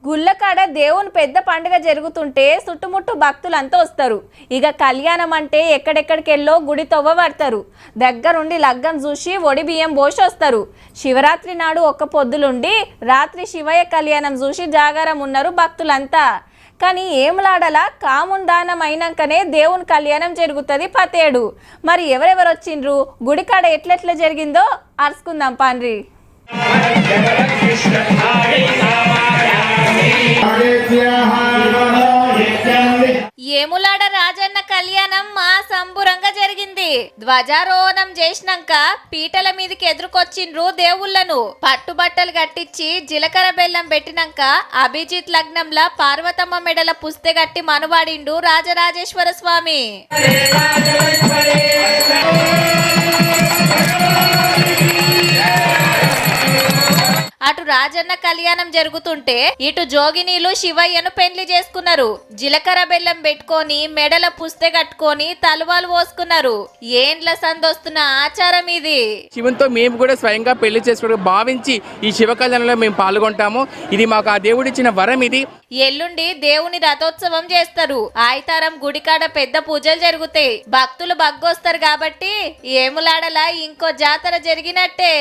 గుళ్ళకాడ దేవుని పెద్ద పండుగ జరుగుతుంటే చుట్టుముట్టు భక్తులంతా వస్తారు. ఇక కళ్యాణం అంటే ఎక్కడెక్కడికెళ్ళో గుడి తవ్వ పడతారు. దగ్గరుండి లగ్గం చూసి ఒడి బియ్యం పోసి వస్తారు. శివరాత్రి నాడు ఒక్క పొద్దులుండి రాత్రి శివయ్య కళ్యాణం చూసి జాగారం ఉన్నారు భక్తులంతా. కానీ ఏములాడలా కాముండానం అయినాకనే దేవుని కళ్యాణం జరుగుతుంది పతేడు. మరి ఎవరెవరు వచ్చిండ్రు, గుడికాడ ఎట్లెట్లా జరిగిందో అరుచుకుందాం పాండ్రి. ఏములాడ రాజన్న కళ్యాణం మా సంబురంగా జరిగింది. ధ్వజారోహణం చేసినాక పీటల మీదకి ఎదురుకొచ్చిండ్రు దేవుళ్లను. పట్టుబట్టలు కట్టించి జీలకర్ర బెల్లం పెట్టినాక అభిజిత్ లగ్నంలా పార్వతమ్మ మెడల పుస్తె గట్టి మనువాడిండు రాజరాజేశ్వర స్వామి. అటు రాజన్న కళ్యాణం జరుగుతుంటే ఇటు జోగినీలు శివయ్యను పెండ్లి చేసుకున్నారు. జీలకర్ర బెల్లం పెట్టుకొని మెడల పుస్తె కట్టుకొని తలువాలు పోసుకున్నారు. ఏండ్ల సందొస్తున్న ఆచారం ఇది. శివునితో మేము కూడా స్వయంగా పెళ్లి చేసుకోవడం భావించి ఈ శివ కళ్యాణంలో మేము పాల్గొంటాము. ఇది మాకు ఆ దేవుడిచ్చిన వరం. ఇది ఎల్లుండి దేవుని రథోత్సవం చేస్తారు. ఆయితారం గుడికాడ పెద్ద పూజలు జరుగుతాయి. భక్తులు బగ్గొస్తారు కాబట్టి ఏములాడలా ఇంకో జాతర జరిగినట్టే.